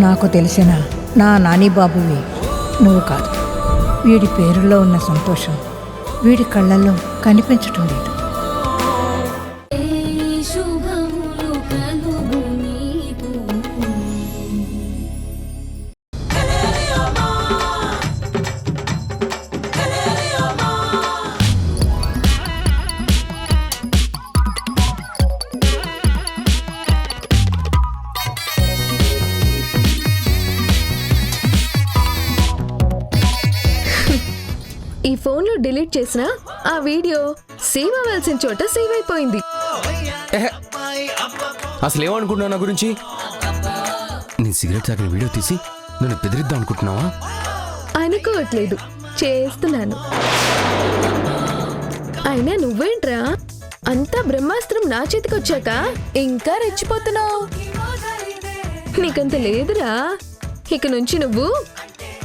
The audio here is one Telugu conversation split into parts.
నాకు తెలిసిన నా నాని బాబువి నువ్వు కాదు. వీడి పేరులో ఉన్న సంతోషం వీడి కళ్ళల్లో కనిపించటం లేదు. ఈ ఫోన్లో డిలీట్ చేసిన ఆ వీడియో సేవ్ అవ్వాల్సిన చోట సేవ్ అయిపోయింది. అసలు ఏమనుకుంటున్నావు నా గురించి? నేను సిగరెట్ తాగిన వీడియో తీసి నన్ను బెదిరిద్దాం అనుకుంటున్నావా? అనుకోవట్లేదు, చేస్తున్నాను. అయినా నువ్వేంట్రా అంతా బ్రహ్మాస్త్రం నా చేతికి వచ్చాక ఇంకా రెచ్చిపోతున్నావు? నీకంత లేదురా. ఇక నుంచి నువ్వు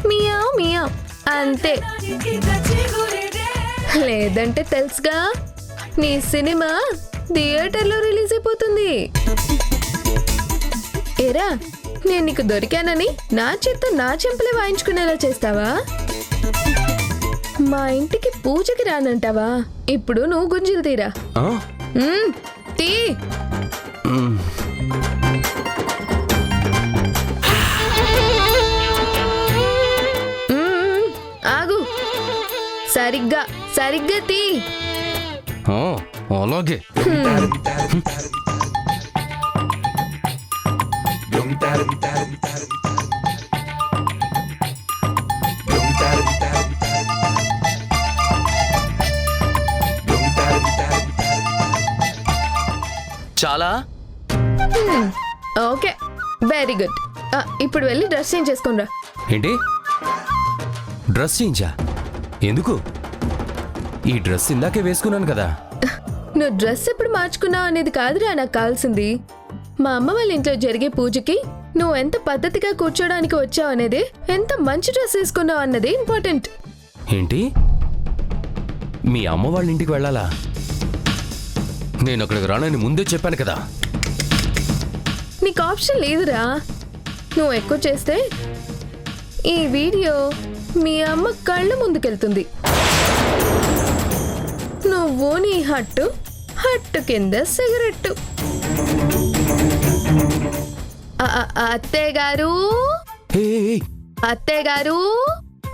మియావ్ మియావ్ అంతే. లేదంటే తెలుసుగా, నీ సినిమా థియేటర్లో రిలీజ్ అయిపోతుంది. ఏరా, నేను నీకు దొరికానని నా చేత్తో నా చెంపలే వాయించుకునేలా చేస్తావా? మా ఇంటికి పూజకి రానంటావా? ఇప్పుడు నువ్వు గుంజలు తీరా. తీ. ఆగు, సరిగ్గా సరిగ్గా తీ. అలాగే. చాలా ఓకే, వెరీ గుడ్. ఇప్పుడు వెళ్ళి డ్రెస్ చేంజ్ చేసుకోనరా. ఏంటి డ్రెస్ చేంజా? ఎందుకు? ఈ డ్రెస్ ఇందాకే వేసుకున్నాను కదా. నువ్వు డ్రెస్ ఎప్పుడు మార్చుకున్నావు అనేది కాదురా నాకు కావాల్సింది. మా అమ్మ వాళ్ళ ఇంట్లో జరిగే పూజకి నువ్వు ఎంత పద్ధతిగా కూర్చోడానికి వచ్చావు అనేది, ఎంత మంచి డ్రెస్ వేసుకున్నావు అన్నది ఇంపార్టెంట్. ఏంటి మీ అమ్మ వాళ్ళ ఇంటికి వెళ్ళాలా? నేను అక్కడికి రానని ముందే చెప్పాను కదా. నీకు ఆప్షన్ లేదురా. నువ్వు ఎక్కువ చేస్తే ఈ వీడియో మీ అమ్మ కళ్ళ ముందుకెళ్తుంది. నువ్వు నీ హట్టు కింద సిగరెట్టు. అత్తయ్య గారు, అత్తయ్య గారు,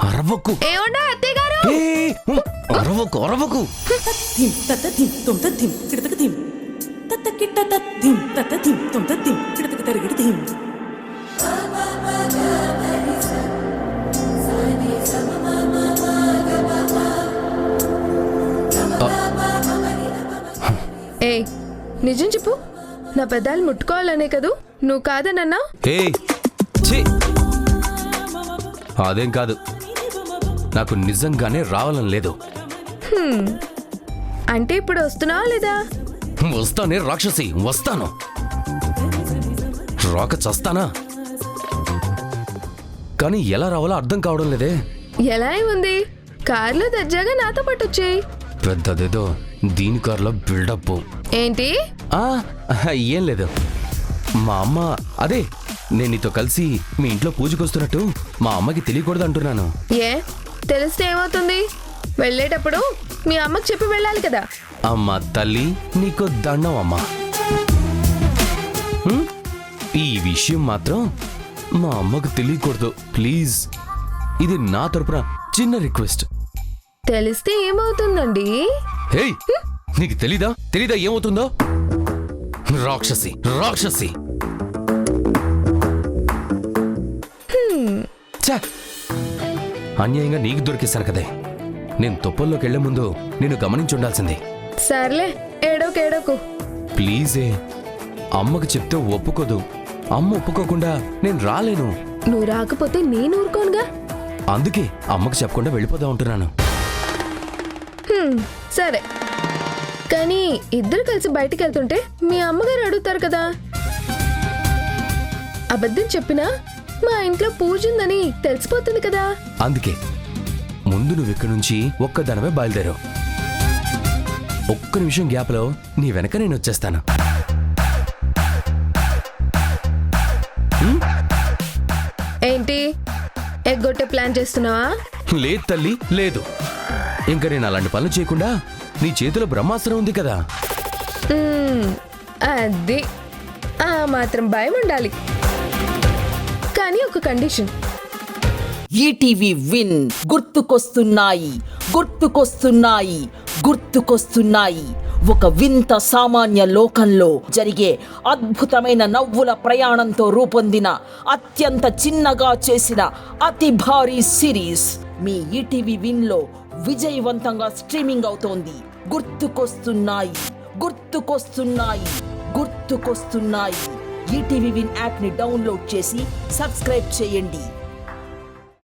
అరవకు. ఏమన్నా అత్తయ్య గారు? అరవకు అరవకు. ఏయ్, నిజం చెప్పు. నా పెదాలు ముట్టుకోవాలనే కదూ నువ్వు కాదనన్నా? అదేం కాదు, నాకు నిజంగానే రావాలని లేదు. అంటే ఇప్పుడు వస్తున్నావా లేదా? వస్తానే రాక్షసి, వస్తాను. రాక చస్తానా? కానీ ఎలా రావాలో అర్థం కావడం లేదే. ఎలా ఉంది? కార్లో దర్జాగా నాతో పాటు వచ్చేయి. పెద్దదేదో దీని కార్లో బిల్డప్. ఏంటి? ఏం లేదు. మా అమ్మ అదే నేను నీతో కలిసి మీ ఇంట్లో పూజకొస్తున్నట్టు మా అమ్మకి తెలియకూడదు అంటున్నాను. ఏ తెలిస్తే ఏమవుతుంది? వెళ్ళేటప్పుడు మీ అమ్మకి చెప్పి వెళ్ళాలి కదా. అమ్మ తల్లి, నీకు దండం అమ్మా. ఈ విషయం మాత్రం మా అమ్మకు తెలియకూడదు ప్లీజ్. ఇది నా తరపున చిన్న రిక్వెస్ట్. తెలిస్తే ఏమవుతుందండి? హే, నీకు తెలీదా ఏమవుతుందో? రాక్షసి రాక్షసి. అన్యాయంగా నీకు దొరికేశాను కదే. నేను తొప్పల్లోకి వెళ్లే ముందు నేను గమనించి ఉండాల్సింది. సర్లే, ఏడోకు. ప్లీజే, అమ్మకు చెప్తే ఒప్పుకోదు. అమ్మ ఒప్పుకోకుండా నేను రాలేను. నువ్వు రాకపోతే నేను ఊరుకోనుగా. అందుకే అమ్మకు చెప్పకుండా వెళ్ళిపోదాం అంటున్నాను. సరే, కానీ ఇద్దరు కలిసి బయటికి వెళ్తుంటే మీ అమ్మగారు అడుగుతారు కదా. అబద్ధం చెప్పినా మా ఇంట్లో పూజ ఉందని తెలిసిపోతుంది కదా. అందుకే ముందు నువ్వు ఇక్కడి నుంచి ఒక్కదానమే బయలుదేరావు. ఒక్క నిమిషం గ్యాప్లో నీ వెనక నేను వచ్చేస్తాను. ఏంటి ఎగ్గొట్టే ప్లాన్ చేస్తున్నావా? లేదు తల్లి, లేదు. ఇంకా నేను అలాంటి పనులు చేయకుండా నీ చేతిలో బ్రహ్మాస్త్రం ఉంది కదా. అది ఆ మాత్రం భయం ఉండాలి. కానీ ఒక కండిషన్. ఈటీవీ విన్ గుర్తుకొస్తున్నాయి, గుర్తుకొస్తున్నాయి, గుర్తుకొస్తున్నాయి. ఒక వింత సామాన్య లోకంలో జరిగే అద్భుతమైన నవ్వుల ప్రయాణంతో రూపొందిన అత్యంత చిన్నగా చేసిన అతి భారీ సిరీస్ మీ ఈటీవీ విన్లో విజయవంతంగా స్ట్రీమింగ్ అవుతోంది. గుర్తుకొస్తున్నాయి, గుర్తుకొస్తున్నాయి, గుర్తుకొస్తున్నాయి. ఈటీవీ విన్ యాప్ని డౌన్లోడ్ చేసి సబ్స్క్రైబ్ చేయండి.